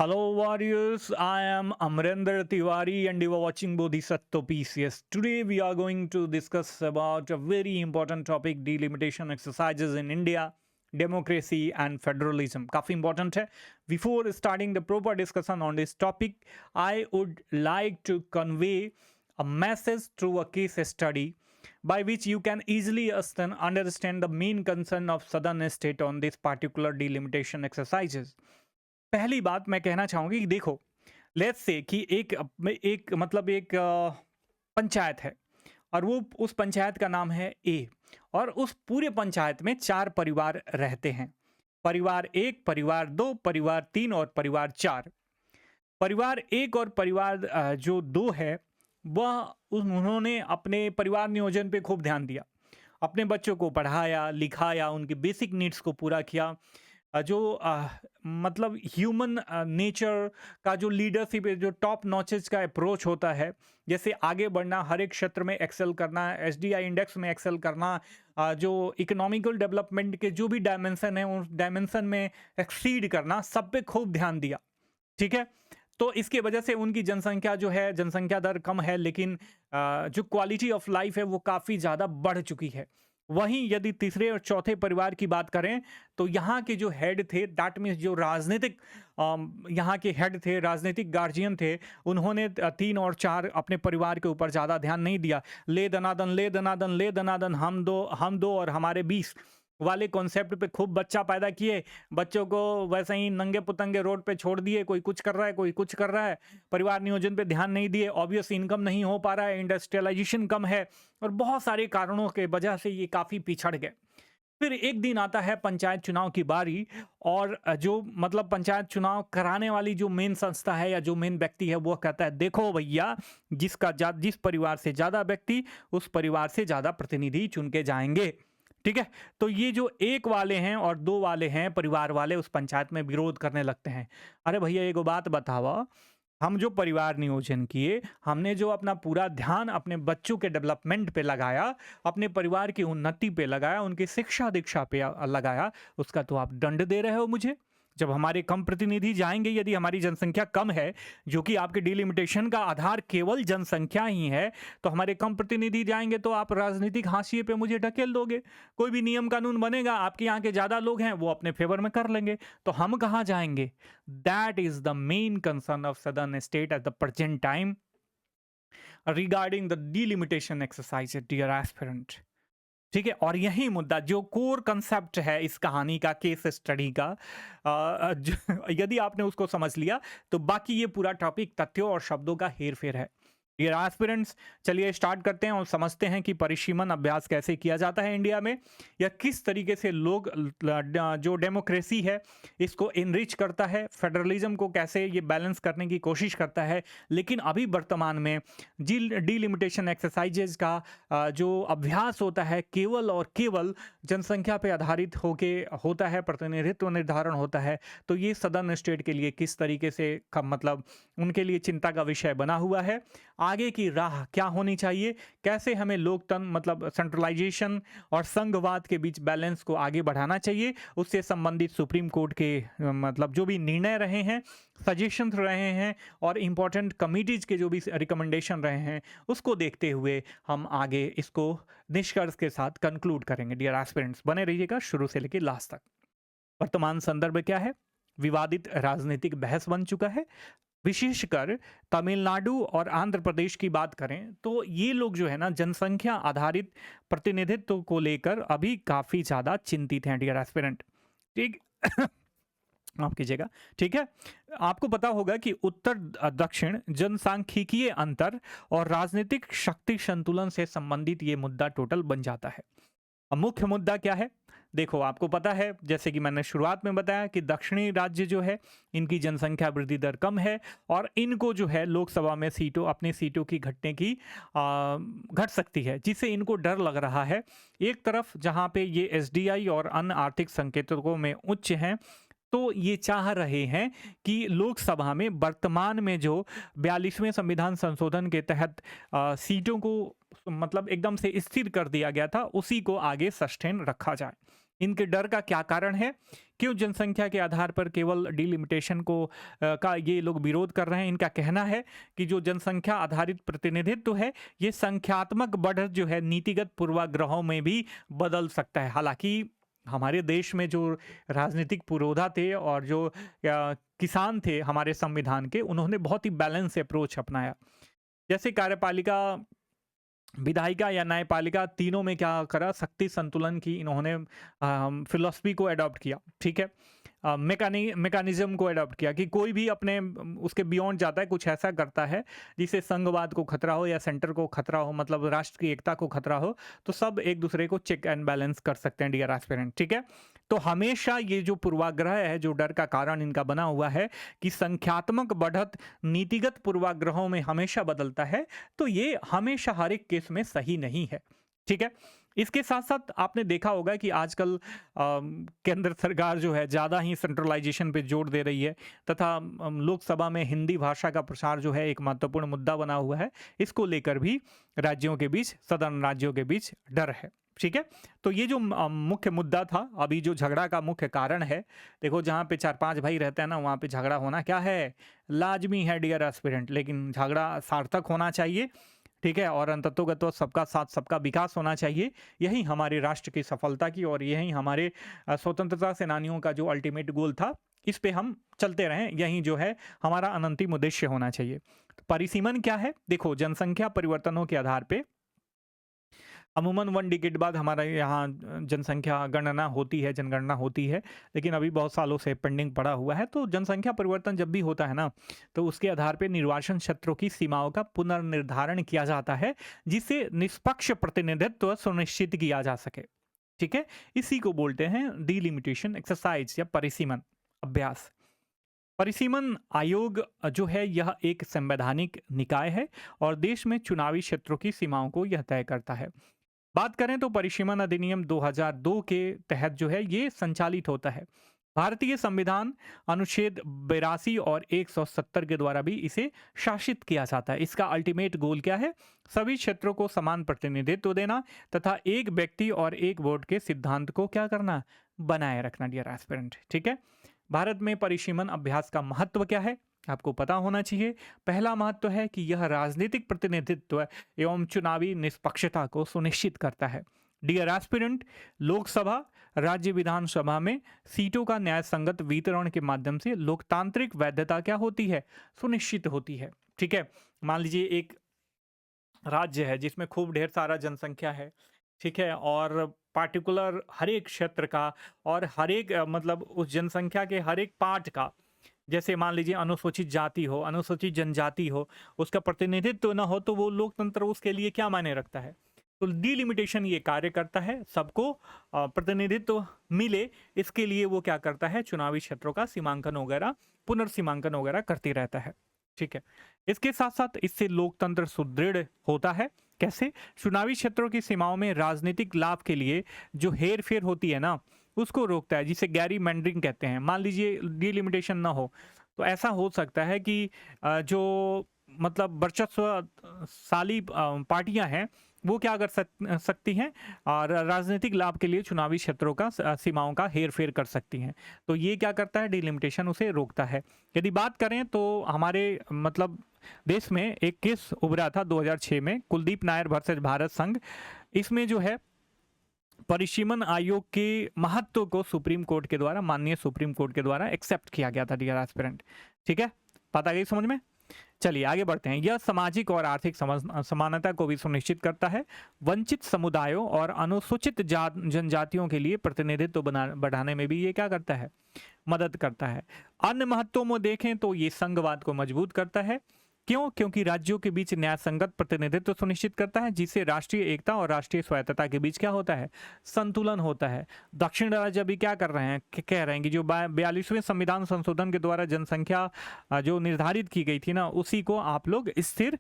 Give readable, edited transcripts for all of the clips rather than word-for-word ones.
Hello, warriors. I am Amrendra Tiwari, and you are watching Bodhisattva PCS. Today, we are going to discuss about a very important topic: delimitation exercises in India, democracy, and federalism. काफी important है. Before starting the proper discussion on this topic, I would like to convey a message through a case study by which you can easily understand the main concern of southern state on this particular delimitation exercises. पहली बात मैं कहना चाहूंगी कि देखो, let's say कि एक मतलब एक पंचायत है और वो उस पंचायत का नाम है ए। और उस पूरे पंचायत में चार परिवार रहते हैं। परिवार एक, परिवार दो, परिवार तीन और परिवार चार। परिवार एक और परिवार जो दो है, वह उन्होंने अपने परिवार नियोजन पे खूब ध्यान दिया। अपने बच्चों को पढ़ाया, लिखाया, उनकी बेसिक नीड्स को पूरा किया। मतलब ह्यूमन नेचर का जो लीडरशिप है, जो टॉप नॉचेज का अप्रोच होता है, जैसे आगे बढ़ना, हर एक क्षेत्र में एक्सेल करना, एसडीआई इंडेक्स में एक्सेल करना, जो इकोनॉमिकल डेवलपमेंट के जो भी डायमेंशन है उस डायमेंशन में एक्सीड करना, सब पे खूब ध्यान दिया। ठीक है, तो इसकी वजह से उनकी जनसंख्या जो है, जनसंख्या दर कम है, लेकिन जो क्वालिटी ऑफ लाइफ है वो काफ़ी ज़्यादा बढ़ चुकी है। वहीं यदि तीसरे और चौथे परिवार की बात करें तो यहाँ के जो हेड थे, दैट मीन्स जो राजनीतिक यहाँ के हेड थे, राजनीतिक गार्जियन थे, उन्होंने तीन और चार अपने परिवार के ऊपर ज़्यादा ध्यान नहीं दिया। ले दनादन, ले दनादन, ले दनादन, हम दो और हमारे 20 वाले कॉन्सेप्ट पे खूब बच्चा पैदा किए। बच्चों को वैसे ही नंगे पुतंगे रोड पे छोड़ दिए, कोई कुछ कर रहा है, कोई कुछ कर रहा है। परिवार नियोजन पे ध्यान नहीं दिए, ऑब्वियस इनकम नहीं हो पा रहा है, इंडस्ट्रियलाइजेशन कम है और बहुत सारे कारणों के वजह से ये काफ़ी पिछड़ गए। फिर एक दिन आता है पंचायत चुनाव की बारी, और जो मतलब पंचायत चुनाव कराने वाली जो मेन संस्था है या जो मेन व्यक्ति है, वो कहता है देखो भैया, जिस परिवार से ज़्यादा व्यक्ति, उस परिवार से ज़्यादा प्रतिनिधि चुन के जाएंगे। ठीक है, तो ये जो एक वाले हैं और दो वाले हैं परिवार वाले, उस पंचायत में विरोध करने लगते हैं। अरे भैया, एक बात बतावा, हम जो परिवार नियोजन किए, हमने जो अपना पूरा ध्यान अपने बच्चों के डेवलपमेंट पे लगाया, अपने परिवार की उन्नति पे लगाया, उनकी शिक्षा दीक्षा पे लगाया, उसका तो आप दंड दे रहे हो मुझे। जब हमारे कम प्रतिनिधि जाएंगे, यदि हमारी जनसंख्या कम है, जो कि आपके डिलिमिटेशन का आधार केवल जनसंख्या ही है, तो हमारे कम प्रतिनिधि जाएंगे तो आप राजनीतिक हाशिए पे मुझे ढकेल दोगे। कोई भी नियम कानून बनेगा, आपके यहाँ के ज़्यादा लोग हैं, वो अपने फेवर में कर लेंगे, तो हम कहाँ जाएंगे? That is the main concern of southern state at the present time regarding the delimitation exercise, dear aspirant. ठीक है, और यही मुद्दा जो कोर कंसेप्ट है इस कहानी का, केस स्टडी का, यदि आपने उसको समझ लिया तो बाकी ये पूरा टॉपिक तथ्यों और शब्दों का हेर फेर है। डियर एस्पिरेंट्स, चलिए स्टार्ट करते हैं और समझते हैं कि परिसीमन अभ्यास कैसे किया जाता है इंडिया में, या किस तरीके से लोग जो डेमोक्रेसी है इसको इनरिच करता है, फेडरलिज्म को कैसे ये बैलेंस करने की कोशिश करता है। लेकिन अभी वर्तमान में डिलिमिटेशन एक्सरसाइजेज का जो अभ्यास होता है, केवल और केवल जनसंख्या पे आधारित होके होता है, प्रतिनिधित्व निर्धारण होता है। तो ये सदर्न स्टेट के लिए किस तरीके से मतलब उनके लिए चिंता का विषय बना हुआ है। आगे की राह क्या होनी चाहिए, कैसे हमें लोकतंत्र मतलब सेंट्रलाइजेशन और संघवाद के बीच बैलेंस को आगे बढ़ाना चाहिए, उससे संबंधित सुप्रीम कोर्ट के मतलब जो भी निर्णय रहे हैं, सजेशंस रहे हैं और इम्पोर्टेंट कमिटीज के जो भी रिकमेंडेशन रहे हैं, उसको देखते हुए हम आगे इसको निष्कर्ष के साथ कंक्लूड करेंगे। डियर एस्पिरेंट्स, बने रहिएगा शुरू से लेकर लास्ट तक। वर्तमान संदर्भ क्या है? विवादित राजनीतिक बहस बन चुका है। विशेषकर तमिलनाडु और आंध्र प्रदेश की बात करें तो ये लोग जो है ना, जनसंख्या आधारित प्रतिनिधित्व को लेकर अभी काफ़ी ज़्यादा चिंतित हैं। डियर एस्पिरेंट, ठीक माफ कीजिएगा। ठीक है, आपको पता होगा कि उत्तर दक्षिण जनसांख्यिकीय अंतर और राजनीतिक शक्ति संतुलन से संबंधित ये मुद्दा टोटल बन जाता है। अब मुख्य मुद्दा क्या है? देखो, आपको पता है, जैसे कि मैंने शुरुआत में बताया कि दक्षिणी राज्य जो है, इनकी जनसंख्या वृद्धि दर कम है और इनको जो है लोकसभा में अपनी सीटों की घटने की घट सकती है, जिससे इनको डर लग रहा है। एक तरफ जहां पे ये एसडीआई और अन्य आर्थिक संकेतकों में उच्च हैं, तो ये चाह रहे हैं कि लोकसभा में वर्तमान में जो 42वें संविधान संशोधन के तहत सीटों को मतलब एकदम से स्थिर कर दिया गया था, उसी को आगे सस्टेन रखा जाए। इनके डर का क्या कारण है? क्यों जनसंख्या के आधार पर केवल डिलिमिटेशन को का ये लोग विरोध कर रहे हैं? इनका कहना है कि जो जनसंख्या आधारित प्रतिनिधित्व है, ये संख्यात्मक बढ़त जो है नीतिगत पूर्वाग्रहों में भी बदल सकता है। हालाँकि हमारे देश में जो राजनीतिक पुरोधा थे और जो किसान थे हमारे संविधान के, उन्होंने बहुत ही बैलेंस अप्रोच अपनाया। जैसे कार्यपालिका, विधायिका या न्यायपालिका, तीनों में क्या करा, शक्ति संतुलन की इन्होंने फिलॉसफी को अडॉप्ट किया। ठीक है, मैकेनिज्म को अडॉप्ट किया कि कोई भी अपने उसके बियॉन्ड जाता है, कुछ ऐसा करता है जिससे संघवाद को खतरा हो या सेंटर को खतरा हो, मतलब राष्ट्र की एकता को खतरा हो, तो सब एक दूसरे को चेक एंड बैलेंस कर सकते हैं डियर एस्पिरेंट। ठीक है, तो हमेशा ये जो पूर्वाग्रह है, जो डर का कारण इनका बना हुआ है कि संख्यात्मक बढ़त नीतिगत पूर्वाग्रहों में हमेशा बदलता है, तो ये हमेशा हर एक केस में सही नहीं है। ठीक है, इसके साथ साथ आपने देखा होगा कि आजकल केंद्र सरकार जो है ज़्यादा ही सेंट्रलाइजेशन पे जोर दे रही है, तथा लोकसभा में हिंदी भाषा का प्रसार जो है एक महत्वपूर्ण मुद्दा बना हुआ है। इसको लेकर भी राज्यों के बीच, सदन राज्यों के बीच डर है। ठीक है, तो ये जो मुख्य मुद्दा था, अभी जो झगड़ा का मुख्य कारण है, देखो जहाँ पे 4-5 भाई रहते हैं ना, वहाँ पे झगड़ा होना क्या है, लाजमी है डियर एस्पिरेंट, लेकिन झगड़ा सार्थक होना चाहिए। ठीक है, और अंततोगत्वा सबका साथ सबका विकास होना चाहिए। यही हमारे राष्ट्र की सफलता की और यही हमारे स्वतंत्रता सेनानियों का जो अल्टीमेट गोल था, इस पे हम चलते रहें, यही जो है हमारा अनंतिम उद्देश्य होना चाहिए। तो परिसीमन क्या है? देखो, जनसंख्या परिवर्तनों के आधार पे अमूमन 1 डिकेड बाद हमारा यहाँ जनसंख्या गणना होती है, जनगणना होती है, लेकिन अभी बहुत सालों से पेंडिंग पड़ा हुआ है। तो जनसंख्या परिवर्तन जब भी होता है ना, तो उसके आधार पे निर्वाचन क्षेत्रों की सीमाओं का पुनर्निर्धारण किया जाता है, जिससे निष्पक्ष प्रतिनिधित्व सुनिश्चित किया जा सके। ठीक है, इसी को बोलते हैं डिलिमिटेशन एक्सरसाइज या परिसीमन अभ्यास। परिसीमन आयोग जो है यह एक संवैधानिक निकाय है और देश में चुनावी क्षेत्रों की सीमाओं को यह तय करता है। बात करें तो परिसीमन अधिनियम 2002 के तहत जो है ये संचालित होता है। भारतीय संविधान अनुच्छेद 82 और 170 के द्वारा भी इसे शासित किया जाता है। इसका अल्टीमेट गोल क्या है? सभी क्षेत्रों को समान प्रतिनिधित्व देना तथा एक व्यक्ति और एक वोट के सिद्धांत को क्या करना, बनाए रखना डियर एस्पिरेंट। ठीक है, भारत में परिसीमन अभ्यास का महत्व क्या है, आपको पता होना चाहिए। पहला महत्व है कि यह राजनीतिक प्रतिनिधित्व एवं चुनावी निष्पक्षता को सुनिश्चित करता है। डियर एस्पिरेंट, लोकसभा, राज्य विधानसभा में सीटों का न्याय संगत वितरण के माध्यम से लोकतांत्रिक वैधता क्या होती है, सुनिश्चित होती है। ठीक है, मान लीजिए एक राज्य है जिसमें खूब ढेर सारा जनसंख्या है, ठीक है, और पार्टिकुलर हर एक क्षेत्र का और हर एक मतलब उस जनसंख्या के हर एक पार्ट का, जैसे मान लीजिए अनुसूचित जाति हो, अनुसूचित जनजाति हो, उसका प्रतिनिधित्व न हो, तो वो लोकतंत्र उसके लिए क्या मायने रखता है? तो डिलिमिटेशन ये कार्य करता है, सबको प्रतिनिधित्व मिले, इसके लिए वो क्या करता है, चुनावी क्षेत्रों का सीमांकन वगैरह, पुनर्सीमांकन वगैरह करती रहता है। ठीक है, इसके साथ साथ इससे लोकतंत्र सुदृढ़ होता है। कैसे? चुनावी क्षेत्रों की सीमाओं में राजनीतिक लाभ के लिए जो हेर फेर होती है ना, उसको रोकता है, जिसे गैरी मैंडरिंग कहते हैं। मान लीजिए डिलिमिटेशन ना हो तो ऐसा हो सकता है कि जो मतलब वर्चस्वशाली पार्टियां हैं वो क्या कर सकती हैं, और राजनीतिक लाभ के लिए चुनावी क्षेत्रों का सीमाओं का हेर फेर कर सकती हैं। तो ये क्या करता है, डिलिमिटेशन उसे रोकता है। यदि बात करें तो हमारे मतलब देश में एक केस उभरा था 2006 में, कुलदीप नायर वर्सेस भारत संघ। इसमें जो है परिसीमन आयोग के महत्व को सुप्रीम कोर्ट के द्वारा, माननीय सुप्रीम कोर्ट के द्वारा एक्सेप्ट किया गया था डियर एस्पिरेंट। ठीक है, बात आ गई समझ में? चलिए आगे बढ़ते हैं। यह सामाजिक और आर्थिक समानता को भी सुनिश्चित करता है। वंचित समुदायों और अनुसूचित जनजातियों के लिए प्रतिनिधित्व बढ़ाने में भी ये क्या करता है, मदद करता है। अन्य महत्वों में देखें तो ये संघवाद को मजबूत करता है। क्यों? क्योंकि राज्यों के बीच न्याय संगत प्रतिनिधित्व सुनिश्चित करता है, जिससे राष्ट्रीय एकता और राष्ट्रीय स्वायत्तता के बीच क्या होता है, संतुलन होता है। दक्षिण राज्य अभी क्या कर रहे हैं, कह रहे हैं कि जो 42वें संविधान संशोधन के द्वारा जनसंख्या जो निर्धारित की गई थी ना, उसी को आप लोग स्थिर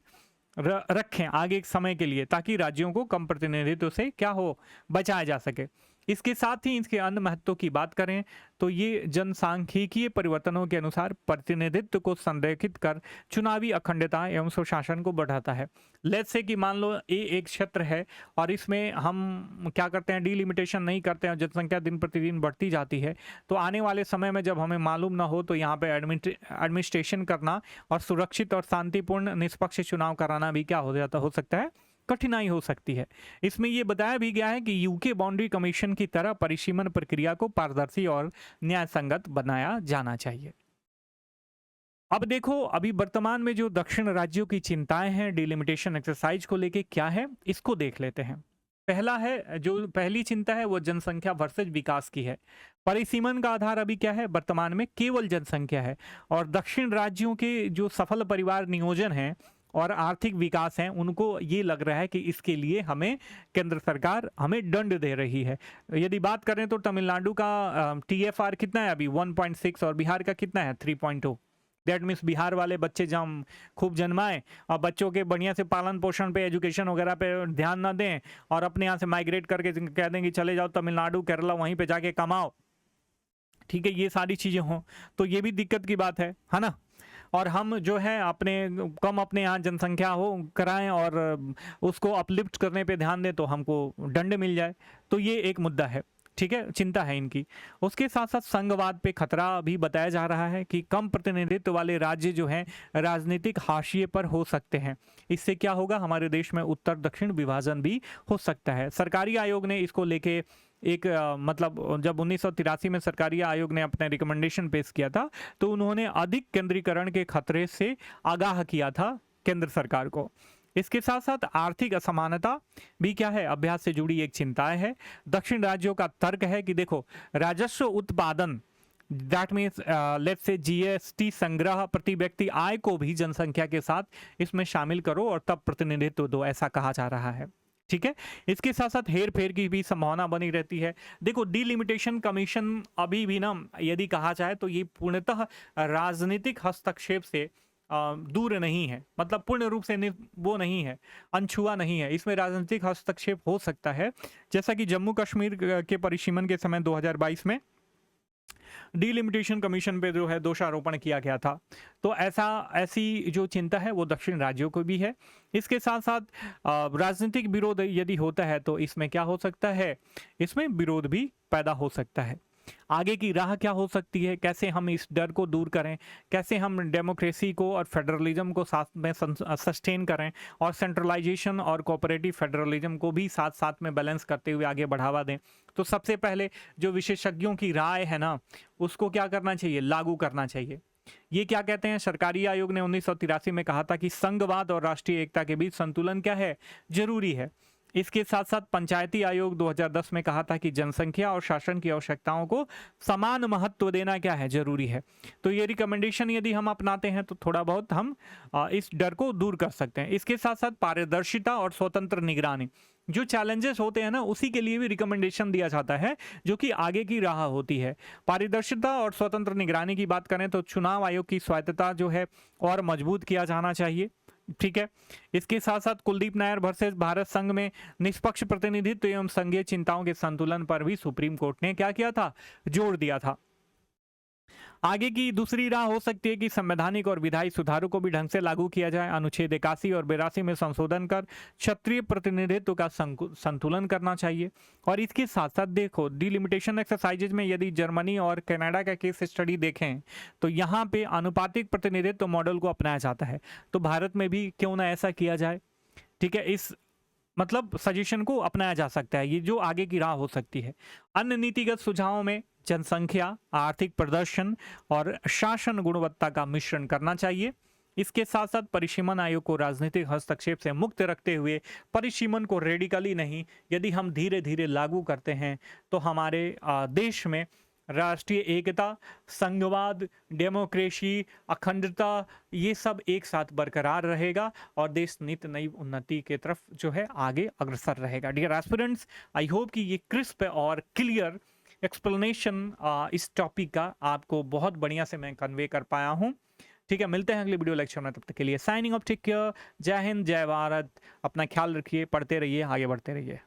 रखें आगे एक समय के लिए, ताकि राज्यों को कम प्रतिनिधित्व से क्या हो, बचाया जा सके। इसके साथ ही इसके अन्य महत्व की बात करें तो ये जनसांख्यिकीय परिवर्तनों के अनुसार प्रतिनिधित्व को संरेखित कर चुनावी अखंडता एवं सुशासन को बढ़ाता है। लेट्स से कि मान लो ये एक क्षेत्र है और इसमें हम क्या करते हैं, डिलिमिटेशन नहीं करते हैं, जनसंख्या दिन प्रतिदिन बढ़ती जाती है, तो आने वाले समय में जब हमें मालूम ना हो तो यहाँ पे एडमिनिस्ट्रेशन करना और सुरक्षित और शांतिपूर्ण निष्पक्ष चुनाव कराना भी क्या हो सकता है, कठिनाई हो सकती है। इसमें यह बताया भी गया है कि यूके बाउंड्री कमीशन की तरह परिसीमन प्रक्रिया को पारदर्शी और न्याय संगत बनाया जाना चाहिए। अब देखो, अभी वर्तमान में जो दक्षिण राज्यों की चिंताएं हैं डिलिमिटेशन एक्सरसाइज को लेके क्या है, इसको देख लेते हैं। पहला है, जो पहली चिंता है वो जनसंख्या वर्सेज विकास की है। परिसीमन का आधार अभी क्या है, वर्तमान में केवल जनसंख्या है और दक्षिण राज्यों के जो सफल परिवार नियोजन है और आर्थिक विकास है, उनको ये लग रहा है कि इसके लिए हमें केंद्र सरकार हमें दंड दे रही है। यदि बात करें तो तमिलनाडु का TFR कितना है अभी 1.6 और बिहार का कितना है 3.2। दैट मीन्स बिहार वाले बच्चे जब खूब जन्माएं और बच्चों के बढ़िया से पालन पोषण पे, एजुकेशन वगैरह पे ध्यान ना दें और अपने यहाँ से माइग्रेट करके कह दें कि चले जाओ तमिलनाडु केरला, वहीं पे जाके कमाओ, ठीक है, ये सारी चीज़ें हों तो ये भी दिक्कत की बात है ना। और हम जो है अपने यहाँ जनसंख्या हो कराएं और उसको अपलिफ्ट करने पे ध्यान दें तो हमको दंड मिल जाए, तो ये एक मुद्दा है, ठीक है, चिंता है इनकी। उसके साथ साथ संघवाद पे खतरा भी बताया जा रहा है कि कम प्रतिनिधित्व वाले राज्य जो हैं राजनीतिक हाशिए पर हो सकते हैं। इससे क्या होगा, हमारे देश में उत्तर दक्षिण विभाजन भी हो सकता है। सरकारी आयोग ने इसको लेके एक मतलब जब 1983 में सरकारी आयोग ने अपने रिकमेंडेशन पेश किया था तो उन्होंने अधिक केंद्रीकरण के खतरे से आगाह किया था केंद्र सरकार को। इसके साथ साथ आर्थिक असमानता भी क्या है, अभ्यास से जुड़ी एक चिंताएं है। दक्षिण राज्यों का तर्क है कि देखो, राजस्व उत्पादन that means let's say GST संग्रह प्रति व्यक्ति आय को भी जनसंख्या के साथ इसमें शामिल करो और तब प्रतिनिधित्व दो, ऐसा कहा जा रहा है, ठीक है। इसके साथ साथ हेर फेर की भी संभावना बनी रहती है। देखो, डिलिमिटेशन कमीशन अभी भी ना, यदि कहा जाए तो ये पूर्णतः राजनीतिक हस्तक्षेप से दूर नहीं है, मतलब पूर्ण रूप से वो नहीं है, अनछुआ नहीं है, इसमें राजनीतिक हस्तक्षेप हो सकता है। जैसा कि जम्मू कश्मीर के परिसीमन के समय 2022 में डिलिमिटेशन कमीशन पे जो है दोषारोपण किया गया था, तो ऐसी जो चिंता है वो दक्षिण राज्यों को भी है। इसके साथ साथ राजनीतिक विरोध यदि होता है तो इसमें क्या हो सकता है, इसमें विरोध भी पैदा हो सकता है। आगे की राह क्या हो सकती है, कैसे हम इस डर को दूर करें, कैसे हम डेमोक्रेसी को और फेडरलिज्म को साथ में सस्टेन करें और सेंट्रलाइजेशन और कोऑपरेटिव फेडरलिज्म को भी साथ साथ में बैलेंस करते हुए आगे बढ़ावा दें। तो सबसे पहले जो विशेषज्ञों की राय है ना, उसको क्या करना चाहिए, लागू करना चाहिए। ये क्या कहते हैं, सरकारी आयोग ने 1983 में कहा था कि संघवाद और राष्ट्रीय एकता के बीच संतुलन क्या है, जरूरी है। इसके साथ साथ पंचायती आयोग 2010 में कहा था कि जनसंख्या और शासन की आवश्यकताओं को समान महत्व देना क्या है, जरूरी है। तो ये रिकमेंडेशन यदि हम अपनाते हैं तो थोड़ा बहुत हम इस डर को दूर कर सकते हैं। इसके साथ साथ पारदर्शिता और स्वतंत्र निगरानी, जो चैलेंजेस होते हैं ना, उसी के लिए भी रिकमेंडेशन दिया जाता है, जो कि आगे की राह होती है। पारदर्शिता और स्वतंत्र निगरानी की बात करें तो चुनाव आयोग की स्वायत्तता जो है और मजबूत किया जाना चाहिए, ठीक है। इसके साथ साथ कुलदीप नायर वर्सेस भारत संघ में निष्पक्ष प्रतिनिधित्व एवं संघीय चिंताओं के संतुलन पर भी सुप्रीम कोर्ट ने क्या किया था, जोर दिया था। आगे की दूसरी राह हो सकती है कि संवैधानिक और विधायी सुधारों को भी ढंग से लागू किया जाए। अनुच्छेद 81 और 82 में संशोधन कर क्षत्रिय प्रतिनिधित्व का संतुलन करना चाहिए। और इसके साथ साथ देखो, डिलिमिटेशन एक्सरसाइजेज में यदि जर्मनी और कनाडा का केस स्टडी देखें तो यहाँ पे अनुपातिक प्रतिनिधित्व मॉडल को अपनाया जाता है, तो भारत में भी क्यों ना ऐसा किया जाए, ठीक है। इस मतलब सजेशन को अपनाया जा सकता है, ये जो आगे की राह हो सकती है। अन्य नीतिगत सुझावों में जनसंख्या, आर्थिक प्रदर्शन और शासन गुणवत्ता का मिश्रण करना चाहिए। इसके साथ साथ परिसीमन आयोग को राजनीतिक हस्तक्षेप से मुक्त रखते हुए परिसीमन को रेडिकली नहीं, यदि हम धीरे धीरे लागू करते हैं तो हमारे देश में राष्ट्रीय एकता, संघवाद, डेमोक्रेसी, अखंडता, ये सब एक साथ बरकरार रहेगा और देश नित नई उन्नति के तरफ जो है आगे अग्रसर रहेगा। डियर एस्पिरेंट्स, आई होप कि ये क्रिस्प और क्लियर एक्सप्लेनेशन इस टॉपिक का आपको बहुत बढ़िया से मैं कन्वे कर पाया हूँ, ठीक है। मिलते हैं अगले वीडियो लेक्चर में, तब तक के लिए साइनिंग ऑफ, टेक केयर, जय हिंद, जय भारत, अपना ख्याल रखिए, पढ़ते रहिए, आगे बढ़ते रहिए।